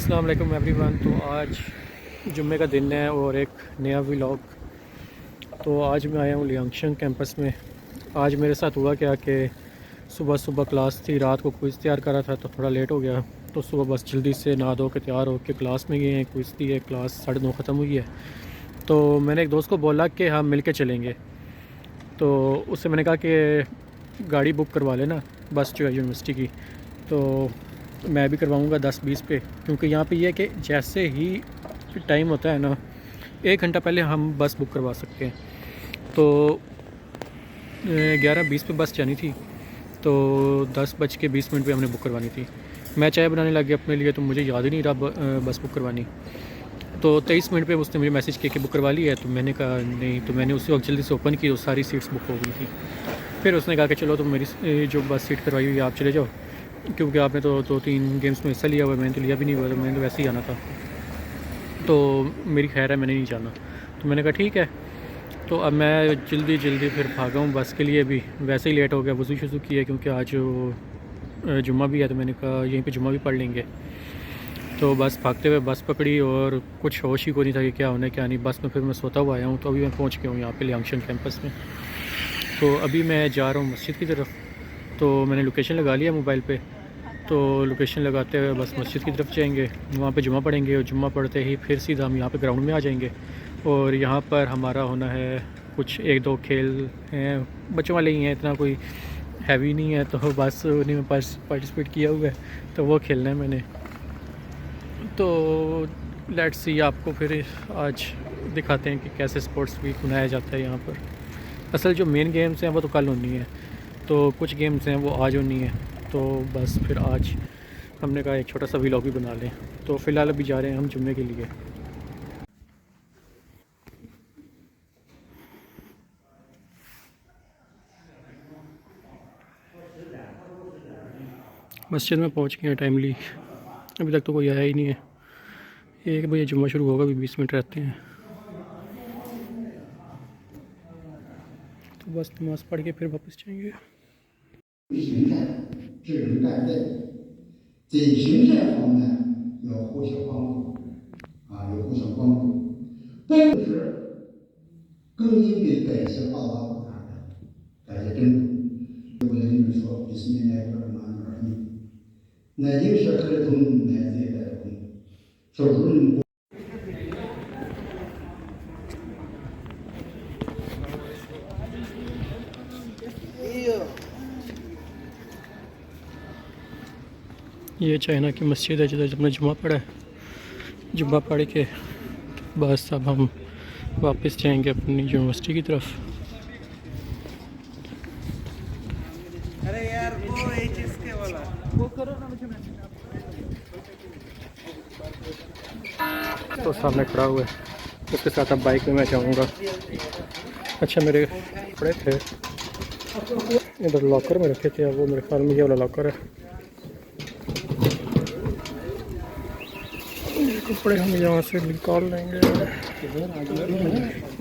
अस्सलाम वालेकुम एवरीवन। तो आज जुम्मे का दिन है और एक नया व्लॉग। तो आज मैं आया हूँ लियांगशंग कैंपस में। आज मेरे साथ हुआ क्या कि सुबह सुबह क्लास थी, रात को क्विज़ तैयार करा था तो थोड़ा लेट हो गया। तो सुबह बस जल्दी से नहा धो के तैयार हो के क्लास में गए हैं। क्विज़ थी, एक क्लास 9:30 ख़त्म हुई है। तो मैंने एक दोस्त को बोला कि हम मिल के चलेंगे। तो उससे मैंने कहा कि गाड़ी बुक करवा लेना, बस जो है यूनिवर्सिटी की। तो मैं भी करवाऊँगा 10-20 पे, क्योंकि यहाँ पे ये है कि जैसे ही टाइम होता है ना, 1 घंटा पहले हम बस बुक करवा सकते हैं। तो 11:20 पे बस जानी थी, तो 10:20 पे हमने बुक करवानी थी। मैं चाय बनाने लग गया अपने लिए, तो मुझे याद ही नहीं रहा बस बुक करवानी। तो 23 मिनट पे उसने मुझे मैसेज किया कि बुक करवा ली है। तो मैंने कहा नहीं, तो मैंने उसी वक्त जल्दी से ओपन की, तो सारी सीट्स बुक हो गई थी। फिर उसने कहा कि चलो तो मेरी जो बस सीट करवाई हुई है आप चले जाओ, क्योंकि आपने तो 2-3 गेम्स में हिस्सा लिया हुआ है, मैंने तो लिया भी नहीं हुआ, तो मैंने तो वैसे ही आना था। तो मेरी खैर है, मैंने नहीं जाना। तो मैंने कहा ठीक है। तो अब मैं जल्दी फिर भागा हूँ बस के लिए भी। वैसे ही लेट हो गया, वज़ू शुज़ू किया क्योंकि आज जुम्मा भी है, तो मैंने कहा यहीं पे जुम्मा भी पढ़ लेंगे। तो बस भागते हुए बस पकड़ी और कुछ होश ही को नहीं था कि क्या होना है क्या नहीं। बस में फिर मैं सोता हुआ आया हूँ। तो अभी मैं पहुँच गया हूँ यहाँ पे लियांगशंग कैंपस में। तो अभी मैं जा रहा हूँ मस्जिद की तरफ। तो मैंने लोकेशन लगा लिया मोबाइल पे। तो लोकेशन लगाते हुए बस मस्जिद की तरफ जाएंगे, वहाँ पे जुम्मा पढ़ेंगे और जुम्मा पढ़ते ही फिर सीधा हम यहाँ पे ग्राउंड में आ जाएंगे। और यहाँ पर हमारा होना है कुछ 1-2 खेल हैं, बच्चों वाले ही हैं, इतना कोई हैवी नहीं है। तो बस उन्हीं में पार्टिसिपेट किया हुआ है, तो वो खेलना है मैंने। तो लेट्स सी, आपको फिर आज दिखाते हैं कि कैसे स्पोर्ट्स वीक मनाया जाता है यहाँ पर। असल जो मेन गेम्स हैं वो तो कल होनी है, तो कुछ गेम्स हैं वो आज होनी है। तो बस फिर आज हमने कहा एक छोटा सा व्लॉग भी बना लें। तो फ़िलहाल अभी जा रहे हैं हम जुम्मे के लिए। मस्जिद में पहुंच गए हैं टाइमली, अभी तक तो कोई आया ही नहीं है। 1 बजे जुम्मा शुरू होगा, अभी 20 मिनट रहते हैं। तो बस नमाज़ पढ़ के फिर वापस जाएंगे। 形态智能战备，在形态方面要互相帮助要互相帮助。但是更应该感谢阿拉伯大人，感谢真主。我跟你们说，比斯米奈格尔马努尔尼，那就是儿童乃在代工，说如 ये चाइना की मस्जिद है जिधर हमने जुम्मा पढ़ा है। जुम्मा पढ़ के बस अब हम वापस जाएंगे अपनी यूनिवर्सिटी की तरफ। अरे यार वो एचएस के वाला वो करो ना मुझे मैसेज। तो सामने खड़ा हुआ है, उसके साथ अब बाइक में मैं जाऊँगा। अच्छा, मेरे कपड़े थे इधर लॉकर में रखे थे, अब वो मेरे ख्याल में ये वाला लॉकर है। कपड़े हम यहाँ से निकाल लेंगे।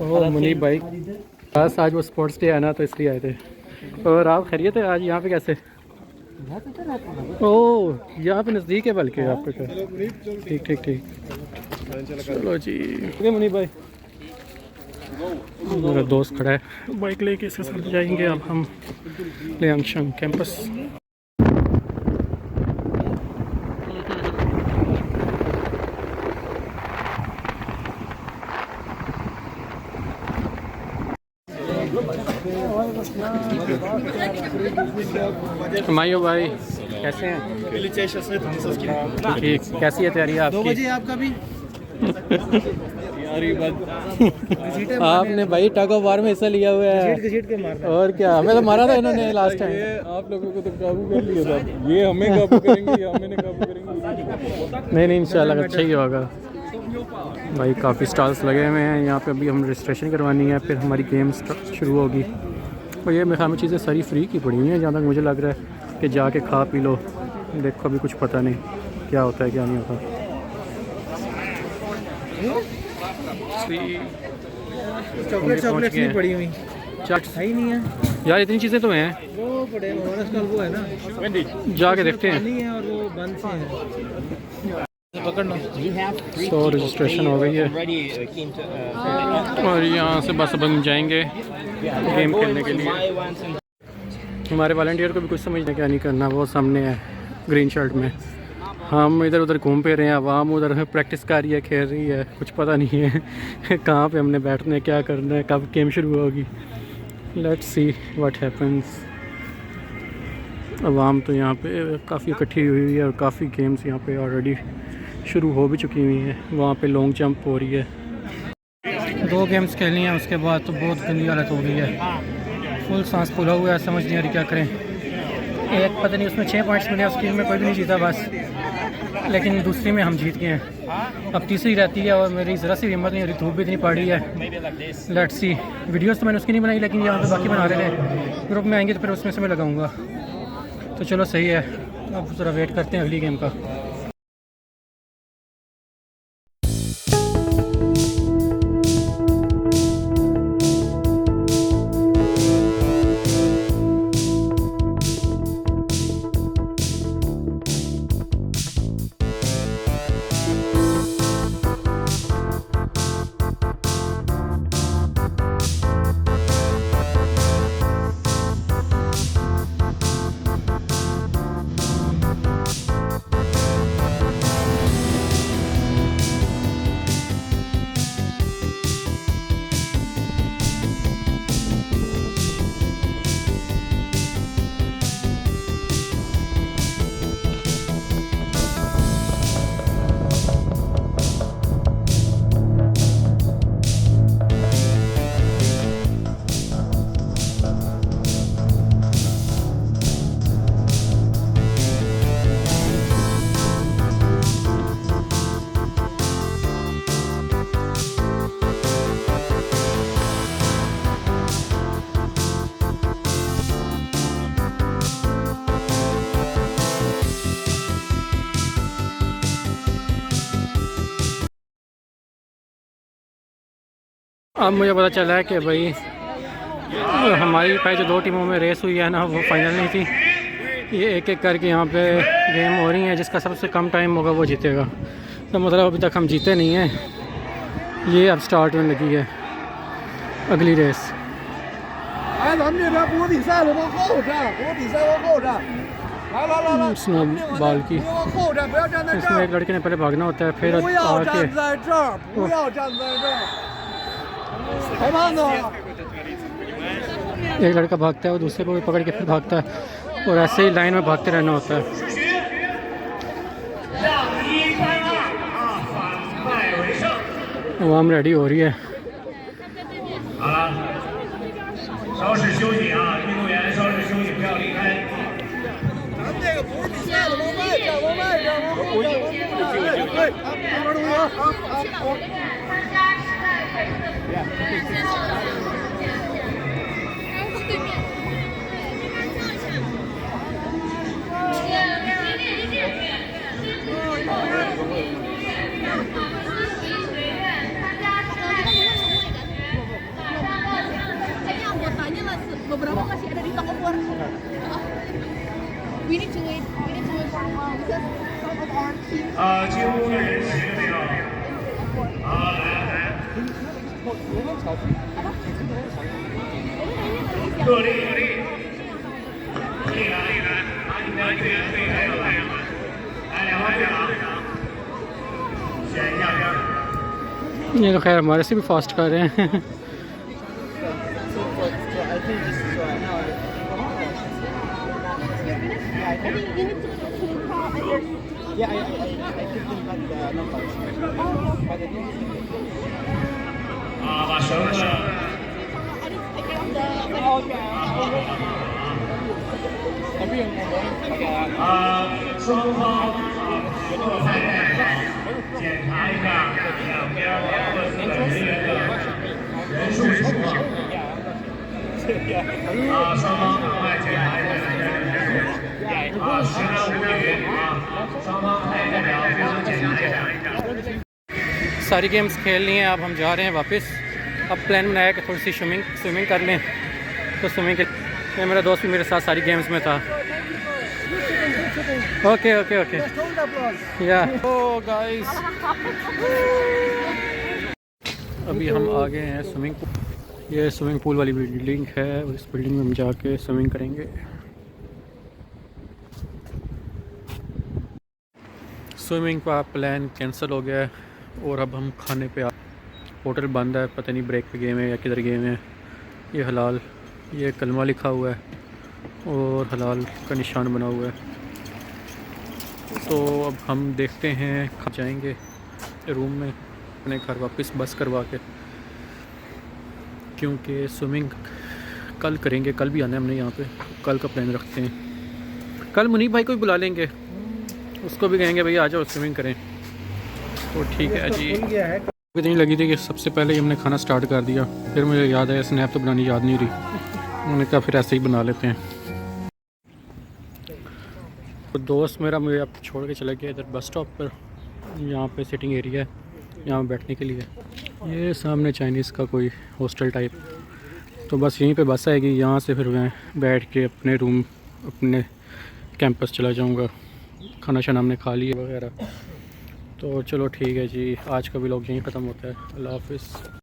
ओह मुनी बाइक, बस आज वो स्पोर्ट्स डे है ना, तो इसलिए आए थे। और आप खैरियत है? आज यहाँ पे कैसे? ओह यहाँ पे नज़दीक है बल्कि आपके घर। ठीक चलो जी। मुनी भाई, मेरा दोस्त खड़ा है बाइक लेके, इसके साथ जाएंगे अब हम लियांगशंग कैंपस। हमायो भाई कैसे हैं? ठीक, कैसी है तैयारी आपकी? 2 बजे आपका भी आपने भाई टग ऑफ वार में हिस्सा लिया हुआ है। घसीट के मारना। और क्या, हमें तो मारा था इन्होंने लास्ट टाइम। आप लोगों को तो काबू कर लिया था, ये हमें काबू करेंगे या हमें काबू करेंगे। नहीं इंशाल्लाह अच्छा ही होगा भाई। काफ़ी स्टॉल्स लगे हुए हैं यहाँ पे। अभी हम रजिस्ट्रेशन करवानी है, फिर हमारी गेम्स शुरू होगी। और ये मेरे ख्याल में चीज़ें सारी फ्री की पड़ी हुई हैं, जहाँ तक मुझे लग रहा है कि जाके खा पी लो। देखो अभी कुछ पता नहीं क्या होता है क्या नहीं होता। चॉकलेट नहीं पड़ी हुई, चाट सही नहीं है यार, इतनी चीज़ें तो हैं। वो पड़े वो है ना, जाके देखते हैं। पानी है और वो बंद से है। तो रजिस्ट्रेशन हो गई है और यहाँ से बस अब हम जाएंगे गेम खेलने के लिए। हमारे वॉलंटियर को भी कुछ समझने क्या नहीं करना, वो सामने है ग्रीन शर्ट में। हम इधर उधर घूम फिर रहे हैं, आवाम उधर प्रैक्टिस कर रही है, खेल रही है, कुछ पता नहीं है कहाँ पे हमने बैठना है, क्या करना है, कब गेम शुरू होगी। Let's see what happens. आवाम तो यहाँ पे काफ़ी इकट्ठी हुई है और काफ़ी गेम्स यहाँ पे ऑलरेडी शुरू हो भी चुकी हुई हैं। वहाँ पे लॉन्ग जंप हो रही है। 2 गेम्स खेलनी है, उसके बाद तो बहुत गंदी हालत हो गई है, फुल सांस फूला हुआ है, समझ नहीं आ रही क्या करें। एक पता नहीं उसमें 6 पॉइंट्स मिले, उस गेम में कोई भी नहीं जीता बस, लेकिन दूसरी में हम जीत गए हैं। अब तीसरी रहती है और मेरी ज़रा सी हिम्मत नहीं हो रही, धूप भी इतनी पड़ रही है। Let's see. वीडियोस तो मैंने उसकी नहीं बनाई, लेकिन यहाँ पे बाकी बना रहे थे। ग्रुप में आएंगे तो फिर उसमें से मैं लगाऊंगा। तो चलो सही है, अब ज़रा वेट करते हैं अगली गेम का। अब मुझे पता चला है कि भाई हमारी भाई जो 2 टीमों में रेस हुई है ना, वो फाइनल नहीं थी। ये एक एक करके यहाँ पे गेम हो रही हैं, जिसका सबसे कम टाइम होगा वो जीतेगा। तो मतलब अभी तक हम जीते नहीं हैं, ये अब स्टार्ट होने लगी है अगली रेस। स्नो बॉल की इसमें एक लड़के ने पहले भागना होता है, फिर आके एक लड़का भागता है, वो दूसरे को भी पकड़ के फिर भागता है, और ऐसे ही लाइन में भागते रहना होता है। आवाम रेडी हो रही है। Beberapa masih ada di toko luar. We need to wait for a while because some of our teams. 几乎是谁都没有。好，来。各立，来，你们队员队还有来2位队长，选一下边。ये तो खैर हमारे से भी फास्ट कर रहे हैं। Yeah, I give them back the number. But I didn't. 把绳子。双方各派代表检查一下两边各自的人员的人数情况。双方赶快检查一下两边的人数。时间无余双方派代表非常检查一下。सारी गेम्स खेल ली हैं, अब हम जा रहे हैं वापस। अब प्लान बनाया कि थोड़ी सी स्विमिंग कर लें, तो स्विमिंग के लिए मेरा दोस्त भी मेरे साथ सारी गेम्स में था। Okay okay okay Just hold the applause. या ओ गाइस अभी हम आ गए हैं स्विमिंग पूल। ये स्विमिंग पूल वाली बिल्डिंग है और इस बिल्डिंग में हम जाके स्विमिंग करेंगे। स्विमिंग का प्लान कैंसिल हो गया है और अब हम खाने पे होटल बंद है, पता नहीं ब्रेक पे गए हैं या किधर गए हैं। ये हलाल, ये कलमा लिखा हुआ है और हलाल का निशान बना हुआ है। तो अब हम देखते हैं कब जाएंगे रूम में अपने घर वापस बस करवा के, क्योंकि स्विमिंग कल करेंगे। कल भी आना है हमने यहाँ पे, कल का प्लान रखते हैं। कल मुनीब भाई को भी बुला लेंगे, उसको भी कहेंगे भैया आ जाओ स्विमिंग करें। तो ठीक है जी। इतनी लगी थी कि सबसे पहले ही हमने खाना स्टार्ट कर दिया, फिर मुझे याद आया स्नैप तो बनानी याद नहीं रही, उन्होंने कहा फिर ऐसे ही बना लेते हैं। तो दोस्त मेरा मुझे अब छोड़ के चला गया इधर बस स्टॉप पर। यहाँ पे सिटिंग एरिया है यहाँ बैठने के लिए। ये सामने चाइनीज़ का कोई हॉस्टल टाइप, तो बस यहीं पे बस आएगी, यहाँ से फिर मैं बैठ के अपने रूम अपने कैंपस चला जाऊँगा। खाना शाना हमने खा लिया वगैरह। तो चलो ठीक है जी, आज का व्लॉग यहीं ख़त्म होता है। अल्लाह हाफ़िज़।